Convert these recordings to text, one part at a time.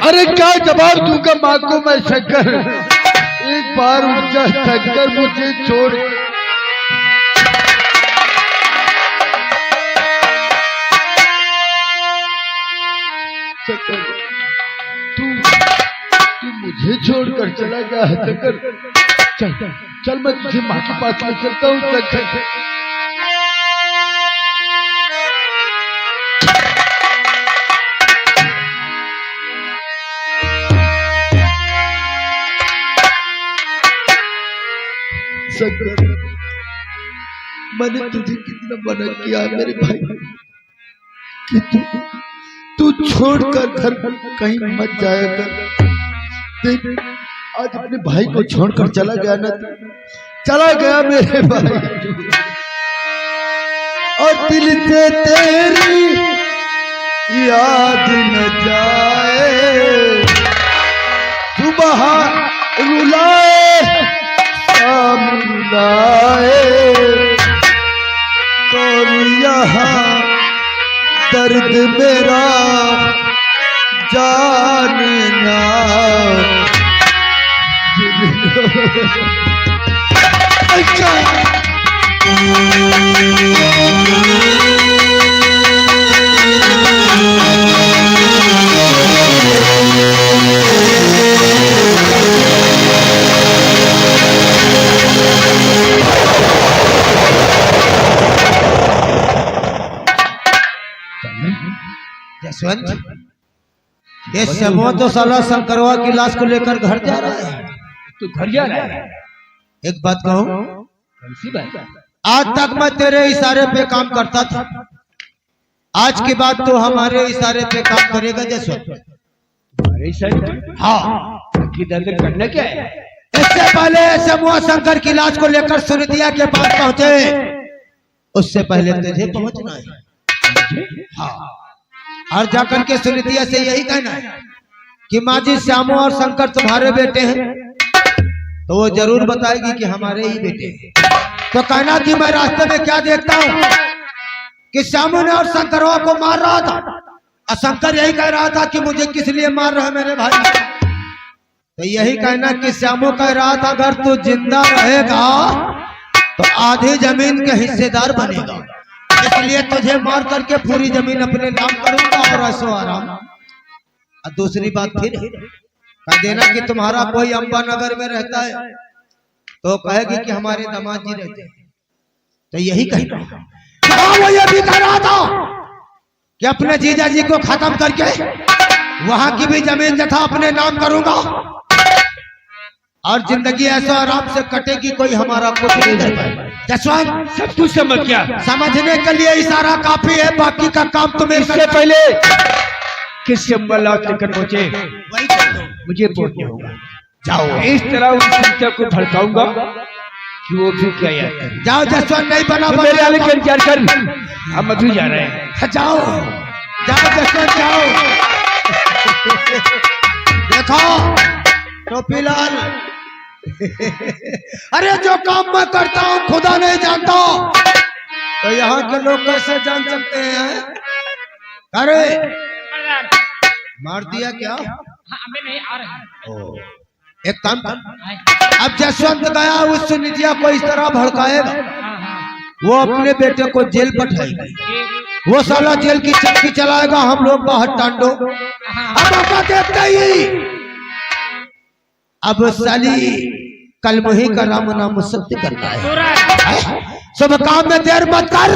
अरे क्या जवाब दूंगा माँ को मैं शंकर। एक बार उठ जा शंकर, मुझे छोड़। शंकर तू मुझे छोड़कर चला गया है शंकर। चल चल मैं तुझे माँ के पास ले चलता हूँ शंकर। शंकर मैंने तुझे कितना मना किया मेरे भाई कि तू छोड़कर घर कहीं मत जाया कर। देख आज अपने भाई को छोड़कर चला गया ना, चला गया मेरे भाई। और दिल से तेरी याद न जाए, सुबह रुलाए शाम रुलाए, कौन यहाँ दर्द मेरा जानना। जसवंत, ये समूह तो साला शंकरवा की लाश को लेकर घर जा रहा है। तू घर जा रहा है? एक बात कहूं, कैसी बात? आज तक मैं तेरे इशारे पे काम करता था, आज के बाद तो हमारे इशारे पे काम करेगा जसवंत। हमारे इशारे? हाँ, किधर करना क्या है? इससे पहले समूह शंकर की लाश को लेकर सुरतिया के पास पहुंचे, उससे पहले तुझे पहुंचना है। हाँ, और जाकर के सुरतिया से यही कहना है कि माजी श्यामू और शंकर तुम्हारे बेटे हैं, तो वो जरूर बताएगी कि हमारे ही बेटे हैं। तो कहना कि मैं रास्ते में क्या देखता हूँ कि श्यामू ने और शंकरवा को मार रहा था, और शंकर यही कह रहा था कि मुझे किस लिए मार रहे मेरे भाई। तो यही कहना कि श्यामू कह रहा था अगर तू जिंदा रहेगा तो आधी जमीन के हिस्सेदार बनेगा, इसलिए तुझे मार करके पूरी जमीन अपने नाम करूंगा और ऐसो आराम। और दूसरी बात फिर कह देना कि तुम्हारा कोई अंबा नगर में रहता है तो कहेगी कि हमारे दामाद जी रहते हैं। तो यही कहना। वो ये भी कह रहा था कि अपने जीजा जी को खत्म करके वहां की भी जमीन जथा अपने नाम करूंगा और जिंदगी ऐसा आराम से कटेगी, कोई हमारा कुछ नहीं कर पाएगा। जसवंत, सब कुछ समझ गया। समझने के लिए इशारा काफी है, बाकी का काम तुम्हें इससे पहले किस अम्बलात लेकर पहुंचे वही कर दो। मुझे पहुंचना होगा। जाओ इस तरह उस संख्या को भड़काऊंगा कि वो भी क्या याद करे। जाओ जसवंत, नहीं बना तो मेरे आने का इंतजार कर, हम मधु जा रहे हैं। जाओ जाओ जसवंत जाओ। देखो टोपीलाल, अरे जो काम मैं करता हूँ खुदा नहीं जानता, तो यहाँ के लोग कैसे जान सकते हैं? अरे मार दिया क्या? हमें नहीं आ रहे। एक काम कर, अब जसवंत गया उस सुनिधिया को इस तरह भड़काएगा, वो अपने बेटे को जेल पठाएगी, वो साला जेल की चक्की चलाएगा, हम लोग बाहर टांडो। अब मौका देखते ही अब साली कल मुही का राम नाम सत्य करना है। सब काम में देर मत कर,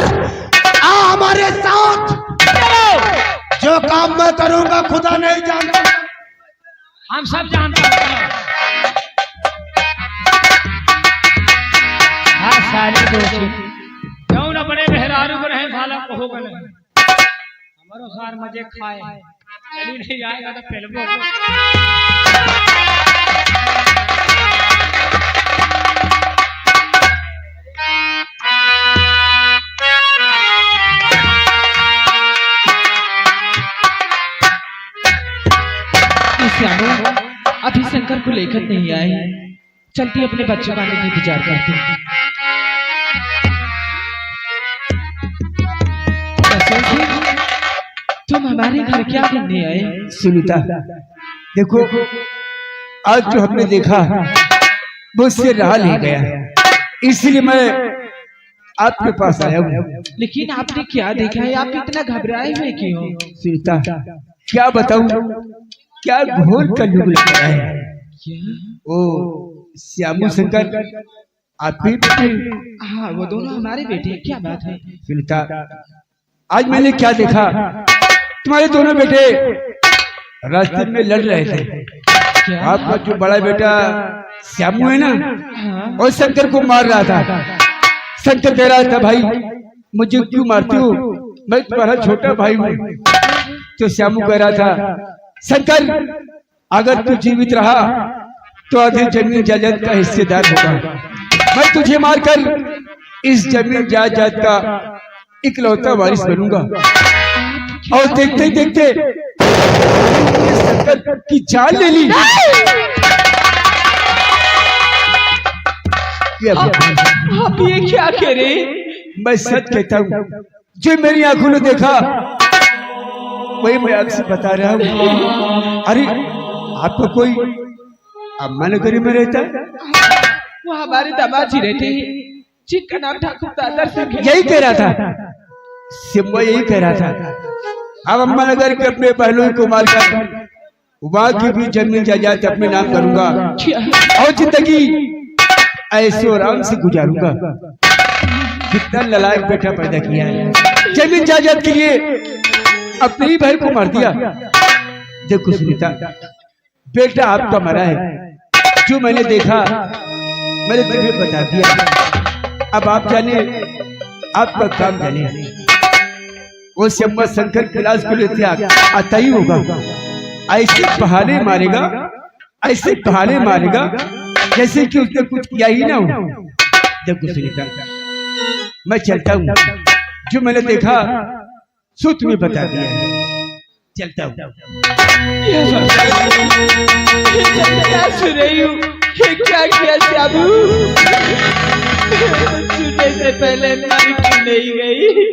आ हमारे साथ। जो काम मैं करूंगा खुदा नहीं जानता, हम सब जानते हैं। हाँ सारे दोस्त क्यों न बड़े मेहरारू को रहे साला को हो गए हमारो सार मजे खाए चली नहीं जाएगा तो फिल्मों अभी शंकर को लेकर नहीं आए, चलती अपने बच्चों का आने का इंतजार करती। तुम हमारे घर क्या करने आए? सुनीता, देखो आज जो हमने देखा वो उससे रहा नहीं गया, इसलिए मैं आपके पास आया हूँ। लेकिन आपने क्या देखा है? आप इतना घबराए हुए क्यों? सुनीता, क्या बताऊं, क्या घोर कलयुग लग रहा है। क्या? ओ श्यामू शंकर आप ही बेटे? हाँ, वो दोनों हमारे बेटे हैं। क्या बात है? सुनीता, आज मैंने क्या देखा, तुम्हारे दोनों बेटे रास्ते में लड़ रहे थे। क्या? आपका जो बड़ा बेटा श्यामू है ना, हाँ। और शंकर को मार रहा था। शंकर कह रहा था, भाई मुझे क्यों मारते हो, मैं तुम्हारा छोटा भाई हूँ। तो श्यामू कह रहा था, शंकर अगर तू जीवित रहा तो आधे जमीन जायदाद का हिस्सेदार होगा। मैं तुझे मारकर इस जमीन जायदाद का इकलौता वारिस बनूंगा। और देखते ही देखते शंकर की जान ले ली। आप ये क्या कह रहे? मैं सच कहता हूँ, जो मेरी आंखों ने देखा वही मैं आपसे बता रहा हूँ। अरे आपको कोई अम्मा नगरी में रहता है? वो हमारे दामाद जी रहते हैं, जिनका नाम ठाकुर दादर सिंह है। यही कह रहा था सिम्बा, यही कह रहा था। अब अम्मा नगर के अपने पहलू को मारकर वहां की भी जमीन जायदाद अपने नाम करूंगा और जिंदगी ऐसे आराम से गुजारूंगा। कितना ललायक बेटा पैदा किया है, जमीन जायदाद के लिए अपने ही भाई को मार दिया। देखो सुनीता, बेटा आपका मरा है, जो मैंने देखा मैंने तुम्हें बता दिया। अब आप जाने, आपका काम जाने। वो श्यामा शंकर कैलाश को लेते आता ही होगा। ऐसे बहाने मारेगा, ऐसे बहाने मारेगा जैसे कि उसने कुछ किया ही ना हो। देखो सुनीता, मैं चलता हूँ, जो मैंने देखा सो तुम्हें बता दिया है। चलता हूँ। सुन रही हूँ क्या किया श्यामू? सुनने से पहले मर क्यों नहीं गई?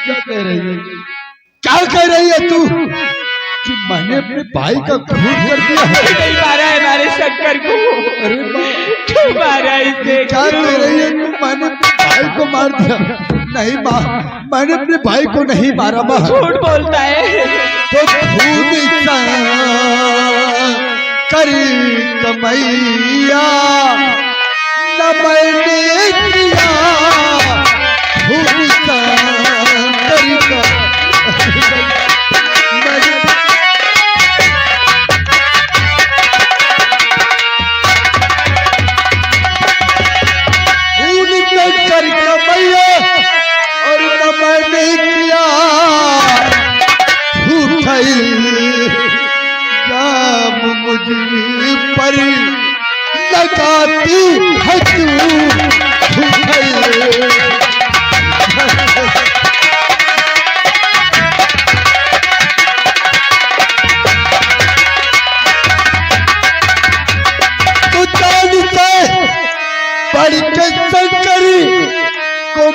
क्या कह रही है? क्या कह रही है तू कि मैंने अपने भाई का खून कर दिया है? नहीं मारा है हमारे शंकर को। अरे क्यों मारा इसे? क्या कह रही है तू? मैंने अपने भाई को मार दिया? नहीं माँ, मैंने अपने भाई को नहीं मारा माँ। झूठ बोलता है। तो खून करी कमैया न मैंने किया, खून करी और न मैंने किया, झूठ जाम मुझ पर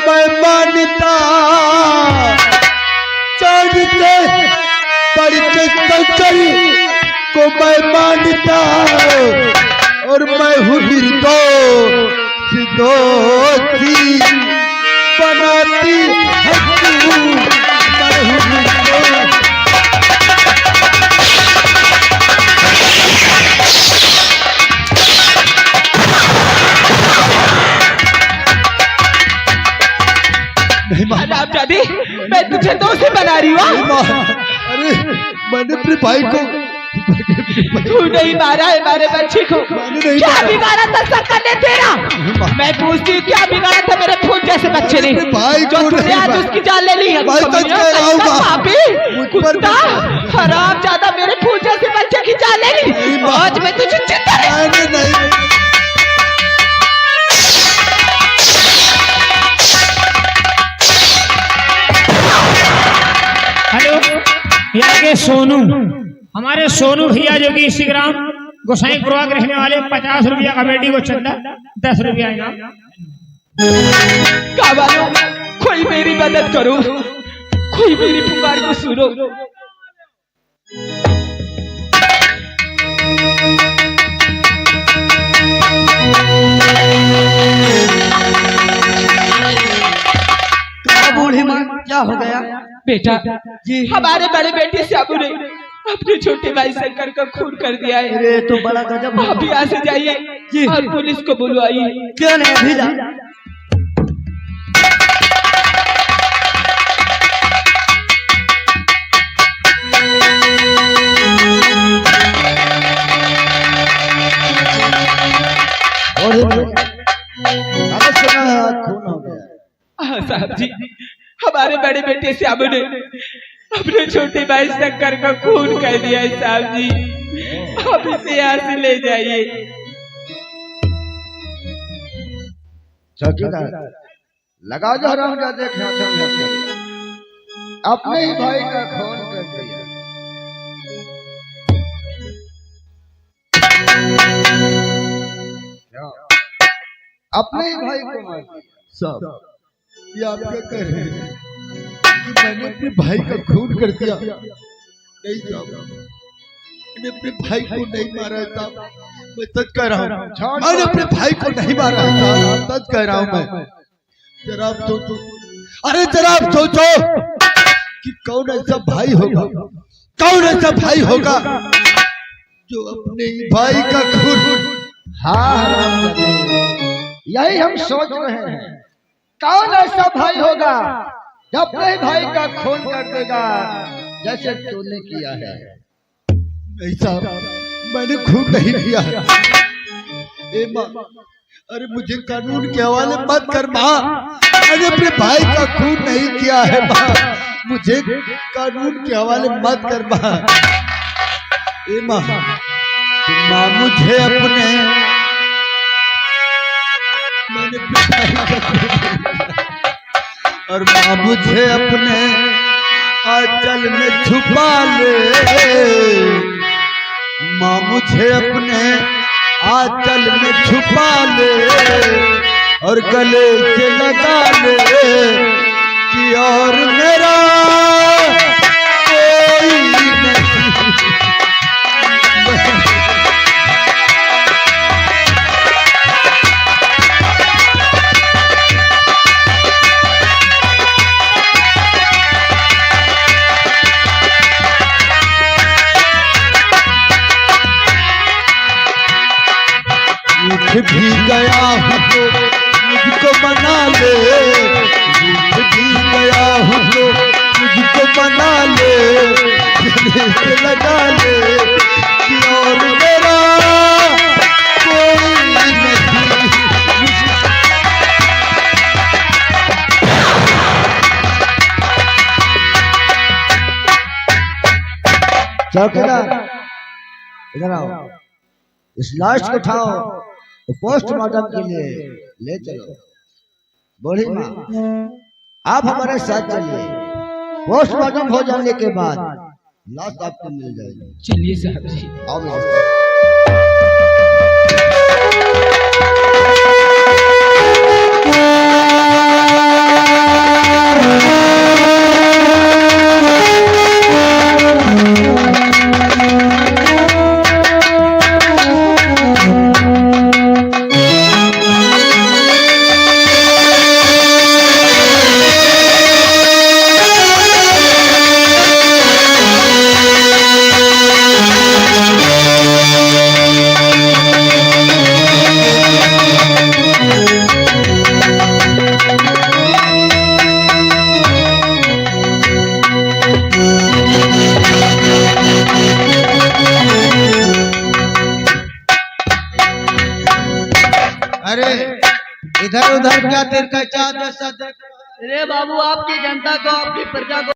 मैं मानता चांदते तड़के कंचन को मैं मानता और मैं हूँ निर्दोषी बनाती है तू मैं हूँ निर्दोष। राम दादी, मैं तुझे दोषी बना रही हूँ। अरे मैंने अपने भाई को तू नहीं मारा है हमारे बच्चे को। क्या बिगाड़ा था शंकर ने तेरा? मैं पूछती हूँ क्या बिगाड़ा था मेरे फूल जैसे बच्चे ने भाई जो तूने आज उसकी जान ले ली है? कुत्ता हराम ज्यादा मेरे फूल जैसे बच्चे की जान ले ली। आज मैं तुझे चिंता नहीं। हेलो, यहाँ के सोनू, हमारे सोनू भैया जो कि इंस्टाग्राम गोसाईपुरा के रहने वाले, 50 रुपया कमेटी को चंदा, 10 रुपया इनाम। कोई मेरी मदद करो, कोई मेरी पुकार को सुनो। बूढ़ी माँ क्या हो गया? बेटा जी, हमारे बड़े बेटे श्यामू ने अपने छोटे भाई शंकर का खून कर दिया है। अरे तो बड़ा गजब। आप यहाँ से जाइए और पुलिस को बुलवाइए। क्यों नहीं अभी जा? खून हो गया। हाँ साहब जी, हमारे बड़े बेटे श्यामू ने अपने छोटे भाई शंकर का खून कर दिया है साहब जी। आप इसे यहाँ से ले जाइए। चौकीदार लगाओ जो हराम जा देख अपने ही भाई का खून कर दिया। अपने ही भाई को मार दिया। साहब ये आप क्या कह रहे हैं कि मैंने अपने भाई का खून कर दिया? नहीं साहब, मैंने अपने भाई को नहीं मारा था। मैं सच कह रहा हूँ, मैंने अपने भाई को नहीं मारा था। सच कह रहा हूँ मैं। जरा आप सोचो, अरे जरा आप सोचो कि कौन ऐसा भाई होगा, कौन ऐसा भाई होगा जो अपने भाई का खून। हाँ यही हम सोच रहे हैं, कौन ऐसा भाई होगा जो अपने भाई का खून कर देगा जैसे तूने किया है। नहीं साहब, मैंने खून नहीं किया है। ए माँ, अरे मुझे कानून के हवाले मत कर माँ। मैंने अपने भाई का खून नहीं किया है माँ, मुझे कानून के हवाले मत कर माँ। ए माँ, माँ मुझे अपने मैंने अपने भाई का खून और माँ मुझे अपने आंचल में छुपा ले। माँ मुझे अपने आंचल में छुपा ले और गले से लगा ले कि और मेरा कोई नहीं। भी गया हूँ तो मुझको बना ले, भी गया हूँ तो मुझको बना ले, गले से लगा ले कि और मेरा कोई नहीं। चौकीदार इधर आओ, इस लाश को उठाओ तो पोस्टमार्टम के लिए ले चलो। बूढ़ी माँ आप हमारे साथ चलिए, पोस्टमार्टम हो जाने के बाद लाश आपको मिल जाएगी। चलिए साहब जी। आओ मेरे साथ। इधर उधर क्या तेरे का चाह जैसा देख। अरे बाबू आपकी जनता को आपकी प्रजा को